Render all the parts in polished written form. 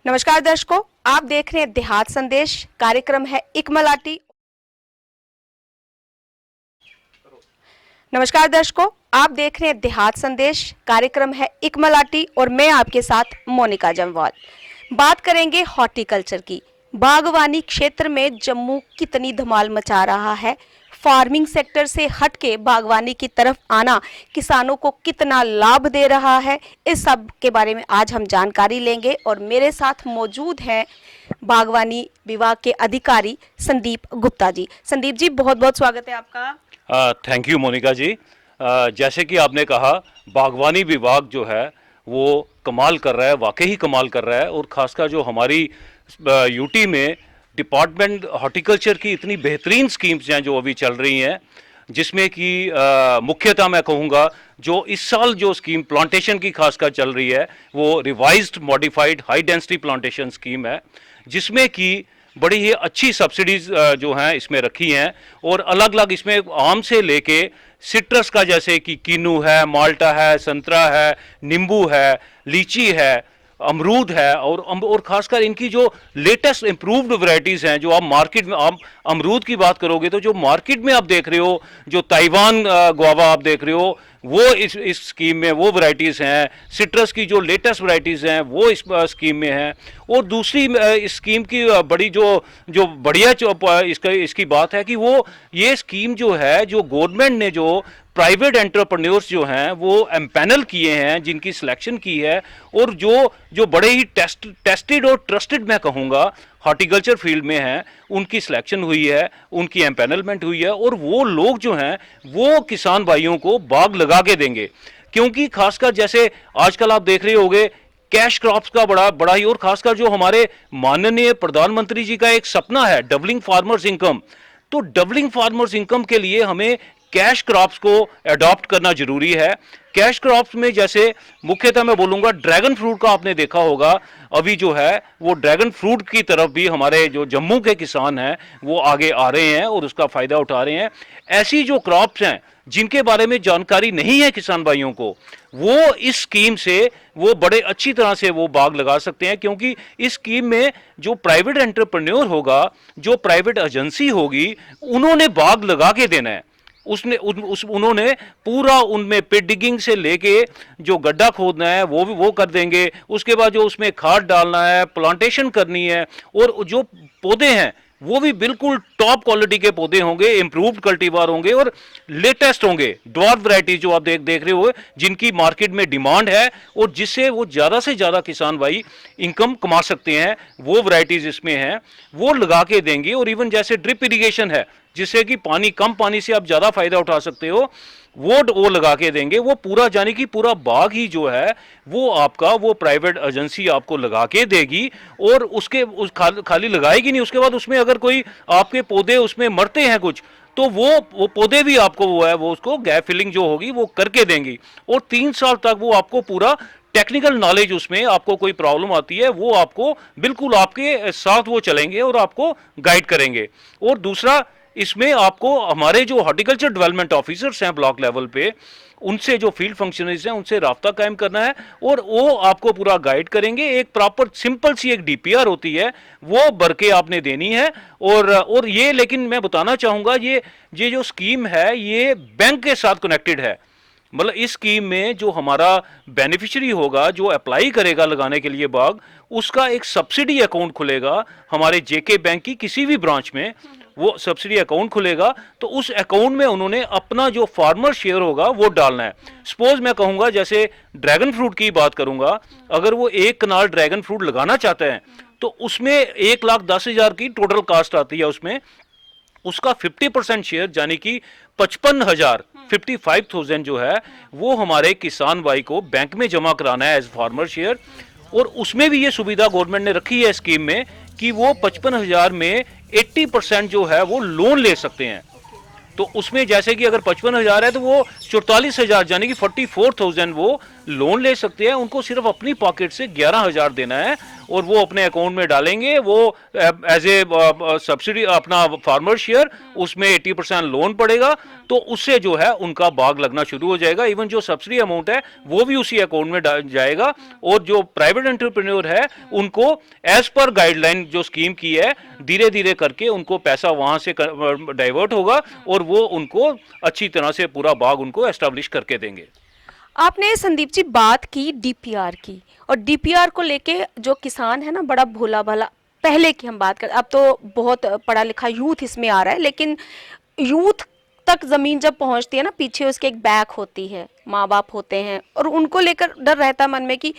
नमस्कार दर्शकों, आप देख रहे हैं देहात संदेश। कार्यक्रम है इकमलाटी। नमस्कार दर्शकों, आप देख रहे हैं देहात संदेश। कार्यक्रम है इकमलाटी और मैं आपके साथ मोनिका जम्वाल। बात करेंगे हॉर्टिकल्चर की। बागवानी क्षेत्र में जम्मू कितनी धमाल मचा रहा है, फार्मिंग सेक्टर से हटके बागवानी की तरफ आना किसानों को कितना लाभ दे रहा है, इस सब के बारे में आज हम जानकारी लेंगे। और मेरे साथ मौजूद हैं बागवानी विभाग के अधिकारी संदीप गुप्ता जी। संदीप जी, बहुत बहुत स्वागत है आपका। थैंक यू मोनिका जी। जैसे कि आपने कहा, बागवानी विभाग जो है वो कमाल कर रहा है, वाकई ही कमाल कर रहा है। और ख़ासकर जो हमारी यूटी में डिपार्टमेंट हॉर्टिकल्चर की इतनी बेहतरीन स्कीम्स हैं जो अभी चल रही हैं, जिसमें कि मुख्यतः मैं कहूँगा जो इस साल जो स्कीम प्लांटेशन की खासकर चल रही है वो revised modified high density plantation scheme है, जिसमें कि बड़ी ही अच्छी सब्सिडीज जो हैं इसमें रखी हैं। और अलग अलग इसमें आम से लेके सिट्रस का, जैसे कि कीनू है, माल्टा है, संतरा है, नींबू है, लीची है, अमरूद है, और खासकर इनकी जो लेटेस्ट इम्प्रूव्ड वैरायटीज़ हैं जो आप मार्केट में, आप अमरूद की बात करोगे तो जो मार्केट में आप देख रहे हो, जो ताइवान गुआवा आप देख रहे हो, वो इस स्कीम में वो वैरायटीज़ हैं। सिट्रस की जो लेटेस्ट वैरायटीज़ हैं वो इस स्कीम में हैं। और दूसरी इस स्कीम की बड़ी जो बढ़िया इसकी बात है कि वो ये स्कीम जो है, जो गवर्नमेंट ने जो प्राइवेट एंटरप्रेन्योर्स जो हैं वो एम्पैनल किए हैं, जिनकी सिलेक्शन की है, और जो बड़े ही टेस्टेड और ट्रस्टेड मैं कहूँगा हॉर्टिकल्चर फील्ड में हैं, उनकी सिलेक्शन हुई है, उनकी एम्पैनलमेंट हुई है। और वो लोग जो हैं वो किसान भाइयों को बाग लगा के देंगे। क्योंकि खासकर जैसे आजकल आप देख रहे होंगे कैश क्रॉप्स का बड़ा ही, और खासकर जो हमारे माननीय प्रधानमंत्री जी का एक सपना है डबलिंग फार्मर्स इनकम, तो डबलिंग फार्मर्स इनकम के लिए हमें कैश क्रॉप्स को अडॉप्ट करना जरूरी है। कैश क्रॉप्स में जैसे मुख्यतः मैं बोलूँगा ड्रैगन फ्रूट का आपने देखा होगा, अभी जो है वो ड्रैगन फ्रूट की तरफ भी हमारे जो जम्मू के किसान हैं वो आगे आ रहे हैं और उसका फ़ायदा उठा रहे हैं। ऐसी जो क्रॉप्स हैं जिनके बारे में जानकारी नहीं है किसान भाइयों को, वो इस स्कीम से वो बड़े अच्छी तरह से वो बाग लगा सकते हैं। क्योंकि इस स्कीम में जो प्राइवेट एंटरप्रेन्योर होगा, जो प्राइवेट एजेंसी होगी, उन्होंने बाग लगा के देना है। उन्होंने पूरा उनमें पिट डिगिंग से लेके जो गड्ढा खोदना है वो कर देंगे। उसके बाद जो उसमें खाद डालना है, प्लांटेशन करनी है, और जो पौधे हैं वो भी बिल्कुल टॉप क्वालिटी के पौधे होंगे, इंप्रूव्ड कल्टीवार होंगे और लेटेस्ट होंगे। ड्वार्फ वैरायटी जो आप देख रहे हो, जिनकी मार्केट में डिमांड है और जिससे वो ज़्यादा से ज़्यादा किसान भाई इनकम कमा सकते हैं, वो वैरायटीज़ इसमें हैं, वो लगा के देंगे। और इवन जैसे ड्रिप इरिगेशन है, जिससे कि कम पानी से आप ज़्यादा फायदा उठा सकते हो, वो लगा के देंगे। वो पूरा यानी कि पूरा बाग ही जो है वो आपका, वो प्राइवेट एजेंसी आपको लगा के देगी। और खाली लगाएगी नहीं, उसके बाद उसमें अगर कोई आपके पौधे उसमें मरते हैं कुछ, तो वो पौधे भी आपको वो उसको गैप फिलिंग जो होगी वो करके देंगी। और 3 साल तक वो आपको पूरा टेक्निकल नॉलेज, उसमें आपको कोई प्रॉब्लम आती है वो आपको बिल्कुल आपके साथ वो चलेंगे और आपको गाइड करेंगे। और दूसरा, इसमें आपको हमारे जो हॉर्टिकल्चर डेवलपमेंट ऑफिसर्स हैं ब्लॉक लेवल पे, उनसे जो फील्ड फंक्शनरीज हैं उनसे राब्ता कायम करना है और वो आपको पूरा गाइड करेंगे। एक प्रॉपर सिंपल सी एक डीपीआर होती है, वो भर के आपने देनी है। और ये, लेकिन मैं बताना चाहूँगा, ये जो स्कीम है ये बैंक के साथ कनेक्टेड है। मतलब इस स्कीम में जो हमारा बेनिफिशियरी होगा, जो अप्लाई करेगा लगाने के लिए बाग, उसका एक सब्सिडी अकाउंट खुलेगा हमारे जेके बैंक की किसी भी ब्रांच में, वो सब्सिडी अकाउंट खुलेगा। तो उस अकाउंट में उन्होंने अपना जो फार्मर शेयर होगा वो डालना है। सपोज मैं कहूँगा, जैसे ड्रैगन फ्रूट की बात करूँगा, अगर वो 1 कनाल ड्रैगन फ्रूट लगाना चाहते हैं तो उसमें 1,10,000 की टोटल कास्ट आती है। उसमें उसका 50% शेयर यानी कि 55,000 55,000 जो है वो हमारे किसान भाई को बैंक में जमा कराना है एज फार्मर शेयर। और उसमें भी ये सुविधा गवर्नमेंट ने रखी है स्कीम में कि वो 55,000 में 80% जो है वो लोन ले सकते हैं। तो उसमें जैसे कि अगर 55,000 है तो वो 44,000 यानी कि 44,000 वो लोन ले सकते हैं। उनको सिर्फ अपनी पॉकेट से 11,000 देना है और वो अपने अकाउंट में डालेंगे, वो एज ए सब्सिडी अपना फार्मर शेयर, उसमें 80% लोन पड़ेगा, तो उससे जो है उनका बाग लगना शुरू हो जाएगा। इवन जो सब्सिडी अमाउंट है वो भी उसी अकाउंट में जाएगा, और जो प्राइवेट एंटरप्रेन्योर है उनको एज पर गाइडलाइन जो स्कीम की है धीरे धीरे करके उनको पैसा वहां से डाइवर्ट होगा और वो उनको अच्छी तरह से पूरा बाग उनको एस्टेब्लिश करके देंगे। आपने संदीप जी बात की डीपीआर की, और डीपीआर को लेके जो किसान है ना बड़ा भोला भाला, पहले की हम बात करें, अब तो बहुत पढ़ा लिखा यूथ इसमें आ रहा है, लेकिन यूथ तक जमीन जब पहुंचती है ना, पीछे उसके एक बैक होती है, माँ बाप होते हैं, और उनको लेकर डर रहता है मन में कि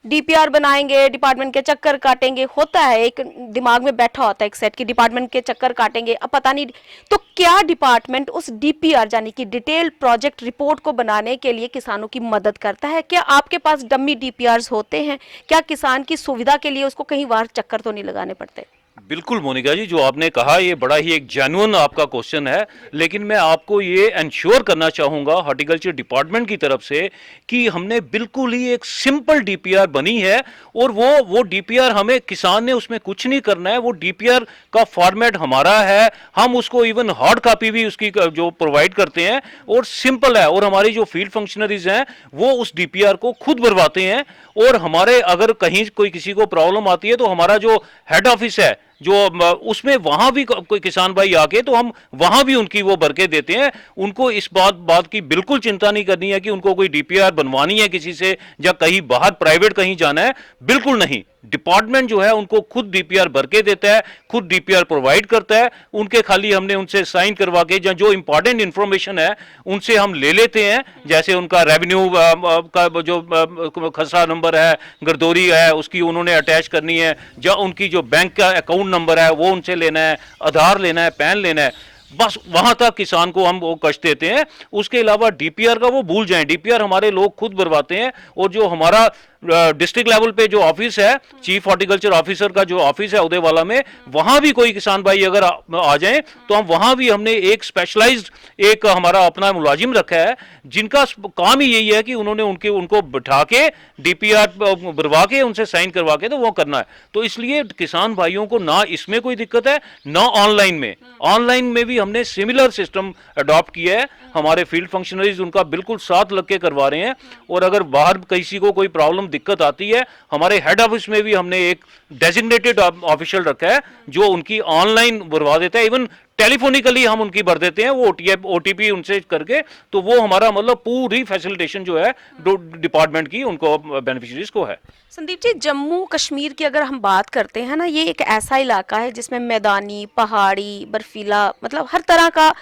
डीपीआर बनाएंगे, डिपार्टमेंट के चक्कर काटेंगे, होता है एक दिमाग में बैठा होता है एक सेट की डिपार्टमेंट के चक्कर काटेंगे, अब पता नहीं। तो क्या डिपार्टमेंट उस डीपीआर यानी कि डिटेल प्रोजेक्ट रिपोर्ट को बनाने के लिए किसानों की मदद करता है? क्या आपके पास डम्मी डीपीआरस होते हैं? क्या किसान की सुविधा के लिए उसको कहीं बाहर चक्कर तो नहीं लगाने पड़ते? बिल्कुल मोनिका जी, जो आपने कहा ये बड़ा ही एक जेन्युइन आपका क्वेश्चन है, लेकिन मैं आपको ये इंश्योर करना चाहूँगा हॉर्टिकल्चर डिपार्टमेंट की तरफ से कि हमने बिल्कुल ही एक सिंपल डीपीआर बनी है, और वो डीपीआर हमें किसान ने उसमें कुछ नहीं करना है, वो डीपीआर का फॉर्मेट हमारा है, हम उसको इवन हार्ड कॉपी भी उसकी जो प्रोवाइड करते हैं, और सिंपल है, और हमारी जो फील्ड फंक्शनरीज हैं वो उस डीपीआर को खुद भरवाते हैं, और हमारे अगर कहीं कोई किसी को प्रॉब्लम आती है तो हमारा जो हेड ऑफिस है जो उसमें वहां भी कोई किसान भाई आके तो हम वहां भी उनकी वो भर के देते हैं। उनको इस बात की बिल्कुल चिंता नहीं करनी है कि उनको कोई डीपीआर बनवानी है किसी से या कहीं बाहर प्राइवेट कहीं जाना है, बिल्कुल नहीं। डिपार्टमेंट जो है उनको खुद डीपीआर भर के देता है, खुद डीपीआर प्रोवाइड करता है, उनके खाली हमने उनसे साइन करवा के जो इंपॉर्टेंट इंफॉर्मेशन है उनसे हम ले लेते हैं, जैसे उनका रेवेन्यू का जो खसरा नंबर है, गर्दौरी है, उसकी उन्होंने अटैच करनी है, या उनकी जो बैंक का अकाउंट नंबर है वो उनसे लेना है, आधार लेना है, पैन लेना है, बस वहां तक किसान को हम वो कष्ट देते हैं। उसके अलावा डीपीआर का वो भूल जाएं, डीपीआर हमारे लोग खुद भरवाते हैं, और जो हमारा डिस्ट्रिक्ट लेवल पे जो ऑफिस है, चीफ हॉर्टिकल्चर ऑफिसर का जो ऑफिस है उदयवाला में, वहां भी कोई किसान भाई अगर आ जाएं तो हम वहां भी हमने एक स्पेशलाइज्ड एक हमारा अपना मुलाजिम रखा है जिनका काम ही यही है कि उन्होंने उनको बिठा के डीपीआर भरवा के उनसे साइन करवा के तो वो करना है। तो इसलिए किसान भाइयों को ना इसमें कोई दिक्कत है ना ऑनलाइन में भी हमने सिमिलर सिस्टम अडॉप्ट किया है। हमारे फील्ड फंक्शनरीज उनका बिल्कुल साथ लग के करवा रहे हैं, और अगर बाहर किसी को कोई प्रॉब्लम दिक्कत आती है, हमारे हेड ऑफिस में भी हमने एक डेजिग्नेटेड ऑफिशियल रखा है जो उनकी ऑनलाइन भरवा देता है, इवन टेलीफोनिकली हम उनकी भर देते हैं, वो ओटीपी उनसे करके, तो वो हमारा मतलब पूरी फैसिलिटेशन जो है डिपार्टमेंट की उनको बेनिफिशियरीज को है। संदीप जी, जम्मू कश्मीर की अगर हम बात करते हैं ना, ये एक ऐसा इलाका है जिसमें मैदानी, पहाड़ी, बर्फीला, मतलब हर तरह का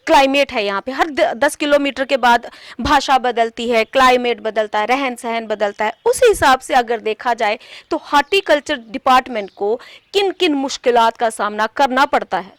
क्लाइमेट है। यहाँ पे हर 10 किलोमीटर के बाद भाषा बदलती है, क्लाइमेट बदलता है, रहन सहन बदलता है। उस हिसाब से अगर देखा जाए तो हॉर्टिकल्चर डिपार्टमेंट को किन किन मुश्किलात का सामना करना पड़ता है?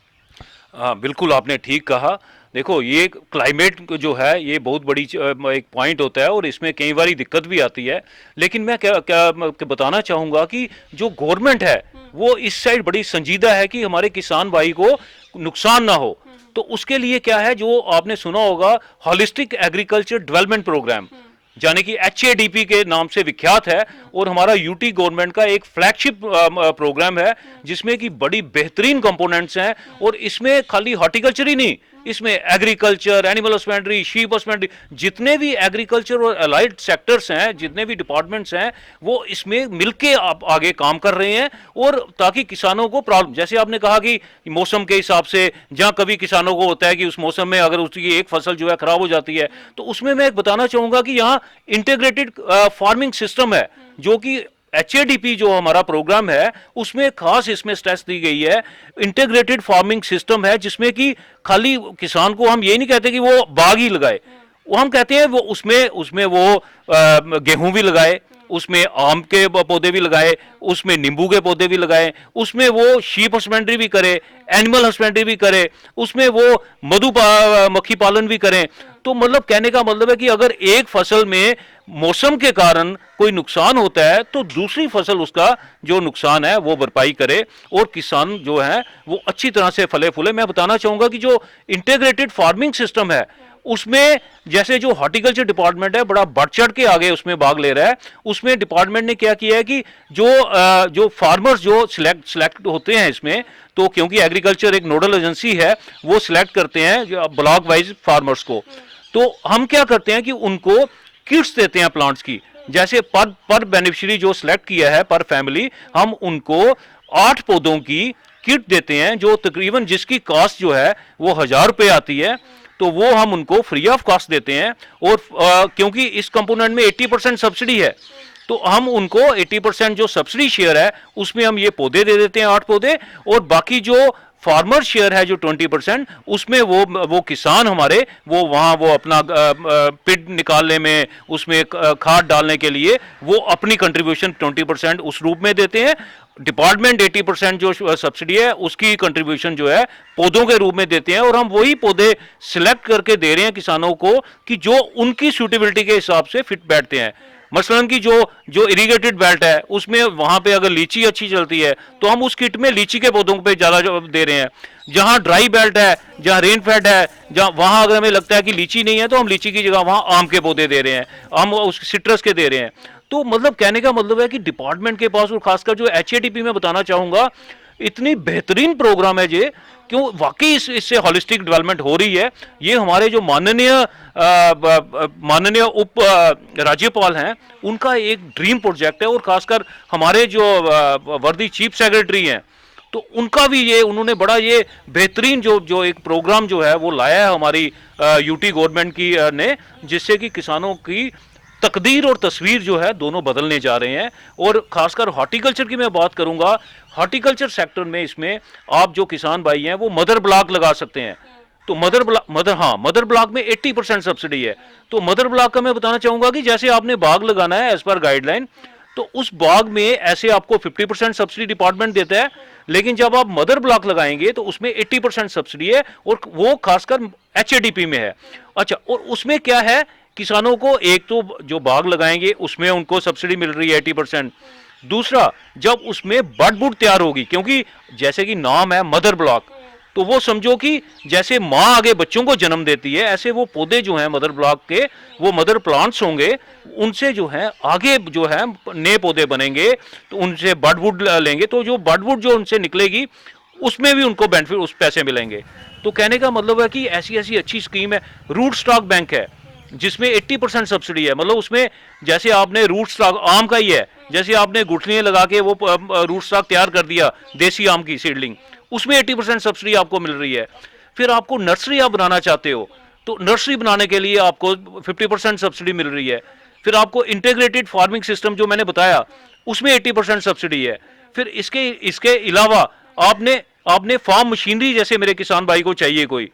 हाँ बिल्कुल, आपने ठीक कहा। देखो, ये क्लाइमेट जो है ये बहुत बड़ी एक पॉइंट होता है, और इसमें कई बारी दिक्कत भी आती है, लेकिन मैं क्या बताना चाहूँगा कि जो गवर्नमेंट है वो इस साइड बड़ी संजीदा है कि हमारे किसान भाई को नुकसान ना हो। तो उसके लिए क्या है, जो आपने सुना होगा हॉलिस्टिक एग्रीकल्चर डेवलपमेंट प्रोग्राम, यानी कि HADP के नाम से विख्यात है, और हमारा यूटी गवर्नमेंट का एक फ्लैगशिप प्रोग्राम है जिसमें कि बड़ी बेहतरीन कंपोनेंट्स हैं। और इसमें खाली हॉर्टिकल्चर ही नहीं, इसमें agriculture, animal husbandry, sheep husbandry, जितने भी एग्रीकल्चर और अलाइड सेक्टर्स हैं, जितने भी डिपार्टमेंट्स हैं, वो इसमें मिलके आगे काम कर रहे हैं। और ताकि किसानों को प्रॉब्लम, जैसे आपने कहा कि मौसम के हिसाब से, जहाँ कभी किसानों को होता है कि उस मौसम में अगर उसकी एक फसल जो है खराब हो जाती है, तो उसमें मैं बताना चाहूँगा कि यहाँ इंटीग्रेटेड फार्मिंग सिस्टम है, जो कि HADP जो हमारा प्रोग्राम है उसमें खास इसमें स्ट्रेस दी गई है। इंटीग्रेटेड फार्मिंग सिस्टम है जिसमें कि खाली किसान को हम ये नहीं कहते कि वो बाग ही लगाए, वो हम कहते हैं वो उसमें वो गेहूं भी लगाए, उसमें आम के पौधे भी लगाए, उसमें नींबू के पौधे भी लगाए, उसमें वो शीप हस्बेंड्री भी करे, एनिमल हस्बेंड्री भी करे, उसमें वो मधुमक्खी पालन भी करें। तो मतलब कहने का मतलब है कि अगर एक फसल में मौसम के कारण कोई नुकसान होता है तो दूसरी फसल उसका जो नुकसान है वो भरपाई करे, और किसान जो है वो अच्छी तरह से फले फूले। मैं बताना चाहूंगा कि जो इंटीग्रेटेड फार्मिंग सिस्टम है उसमें जैसे जो हॉर्टिकल्चर डिपार्टमेंट है बड़ा बढ़ चढ़ के आगे उसमें भाग ले रहा है। उसमें डिपार्टमेंट ने क्या किया है कि जो फार्मर्स जो सिलेक्ट होते हैं इसमें, तो क्योंकि एग्रीकल्चर एक नोडल एजेंसी है, वो सिलेक्ट करते हैं ब्लॉक वाइज फार्मर्स को। तो हम क्या करते हैं कि उनको किट्स देते हैं प्लांट्स की। जैसे पर बेनिफिशियरी जो सिलेक्ट किया है पर फैमिली, हम उनको 8 पौधों की किट देते हैं, जो तकरीबन जिसकी कॉस्ट जो है वो 1000 रुपये आती है, तो वो हम उनको फ्री ऑफ कॉस्ट देते हैं। और क्योंकि इस कंपोनेंट में 80% सब्सिडी है, तो हम उनको 80% जो सब्सिडी शेयर है उसमें हम ये पौधे दे देते हैं, 8 पौधे। और बाकी जो फार्मर शेयर है जो 20%, उसमें वो किसान हमारे वो वहाँ वो अपना पिट निकालने में, उसमें खाद डालने के लिए वो अपनी कंट्रीब्यूशन 20% उस रूप में देते हैं। डिपार्टमेंट 80% जो सब्सिडी है उसकी कंट्रीब्यूशन जो है पौधों के रूप में देते हैं। और हम वही पौधे सिलेक्ट करके दे रहे हैं किसानों को कि जो उनकी सूटेबिलिटी के हिसाब से फिट बैठते हैं। मसलन की जो इरिगेटेड बेल्ट है उसमें वहां पे अगर लीची अच्छी चलती है तो हम उस किट में लीची के पौधों पे ज़्यादा दे रहे हैं। जहां ड्राई बेल्ट है, जहां रेन फेड है, जहां वहां अगर हमें लगता है कि लीची नहीं है तो हम लीची की जगह वहां आम के पौधे दे रहे हैं, हम उस सिट्रस के दे रहे हैं। तो मतलब कहने का मतलब है कि डिपार्टमेंट के पास, और खासकर जो HADP में बताना चाहूंगा, इतनी बेहतरीन प्रोग्राम है ये, क्यों वाकई इससे हॉलिस्टिक डेवलपमेंट हो रही है। ये हमारे जो माननीय उप राज्यपाल हैं उनका एक ड्रीम प्रोजेक्ट है। और खासकर हमारे जो वर्दी चीफ सेक्रेटरी हैं, तो उनका भी ये, उन्होंने बड़ा ये बेहतरीन जो एक प्रोग्राम जो है वो लाया है हमारी UT गवर्नमेंट की ने, जिससे कि किसानों की तकदीर और तस्वीर जो है दोनों बदलने जा रहे हैं। और खासकर हॉर्टिकल्चर की मैं बात करूंगा, हॉर्टिकल्चर सेक्टर में इसमें आप जो किसान भाई हैं वो मदर ब्लॉक लगा सकते हैं। तो मदर ब्लॉक में 80% सब्सिडी है। तो मदर ब्लॉक का मैं बताना चाहूंगा कि जैसे आपने बाग लगाना है एज पर गाइडलाइन, तो उस बाग में ऐसे आपको 50% सब्सिडी डिपार्टमेंट देता है, लेकिन जब आप मदर ब्लॉक लगाएंगे तो उसमें 80% सब्सिडी है, और वो खासकर HADP में है। अच्छा, और उसमें क्या है, किसानों को एक तो जो बाग लगाएंगे उसमें उनको सब्सिडी मिल रही है 80%। दूसरा, जब उसमें बड बुड तैयार होगी, क्योंकि जैसे कि नाम है मदर ब्लॉक, तो वो समझो कि जैसे माँ आगे बच्चों को जन्म देती है, ऐसे वो पौधे जो हैं मदर ब्लॉक के, वो मदर प्लांट्स होंगे, उनसे जो है आगे जो है नए पौधे बनेंगे, तो उनसे बडवुड लेंगे, तो जो बडवुड जो उनसे निकलेगी उसमें भी उनको बेनिफिट, उस पैसे मिलेंगे। तो कहने का मतलब है कि ऐसी ऐसी अच्छी स्कीम है। रूट स्टॉक बैंक है जिसमें 80% सब्सिडी है। मतलब उसमें जैसे आपने रूट स्टॉक आम का ही है, जैसे आपने गुठलियाँ लगा के वो रूट स्टॉक तैयार कर दिया देसी आम की सीडलिंग, उसमें 80% सब्सिडी आपको मिल रही है। फिर आपको नर्सरी आप बनाना चाहते हो तो नर्सरी बनाने के लिए आपको 50% सब्सिडी मिल रही है। फिर आपको इंटीग्रेटेड फार्मिंग सिस्टम जो मैंने बताया उसमें 80% सब्सिडी है। फिर इसके अलावा आपने फार्म मशीनरी, जैसे मेरे किसान भाई को चाहिए कोई,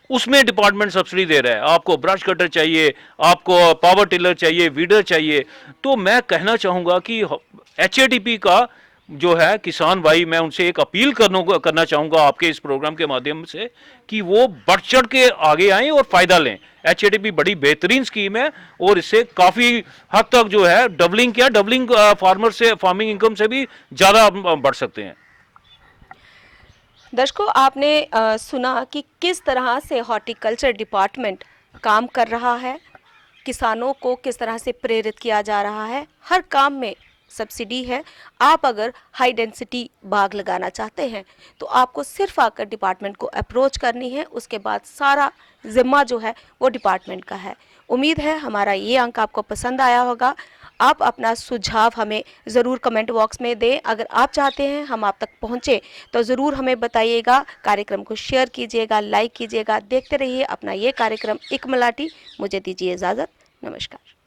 उसमें डिपार्टमेंट सब्सिडी दे रहा है। आपको ब्रश कटर चाहिए, आपको पावर टिलर चाहिए, वीडर चाहिए। तो मैं कहना चाहूँगा कि HADP का जो है किसान भाई, मैं उनसे एक अपील करना चाहूँगा आपके इस प्रोग्राम के माध्यम से कि वो बढ़ चढ़ के आगे आएँ और फ़ायदा लें। HADP बड़ी बेहतरीन स्कीम है और इससे काफ़ी हद तक जो है डबलिंग फार्मर से, फार्मिंग इनकम से भी ज़्यादा बढ़ सकते हैं। दर्शकों, आपने सुना कि किस तरह से हॉर्टिकल्चर डिपार्टमेंट काम कर रहा है, किसानों को किस तरह से प्रेरित किया जा रहा है। हर काम में सब्सिडी है। आप अगर हाई डेंसिटी बाग लगाना चाहते हैं तो आपको सिर्फ आकर डिपार्टमेंट को अप्रोच करनी है, उसके बाद सारा जिम्मा जो है वो डिपार्टमेंट का है। उम्मीद है हमारा ये अंक आपको पसंद आया होगा। आप अपना सुझाव हमें ज़रूर कमेंट बॉक्स में दें। अगर आप चाहते हैं हम आप तक पहुँचे तो ज़रूर हमें बताइएगा। कार्यक्रम को शेयर कीजिएगा, लाइक कीजिएगा। देखते रहिए अपना ये कार्यक्रम एक मलाटी। मुझे दीजिए इजाज़त। नमस्कार।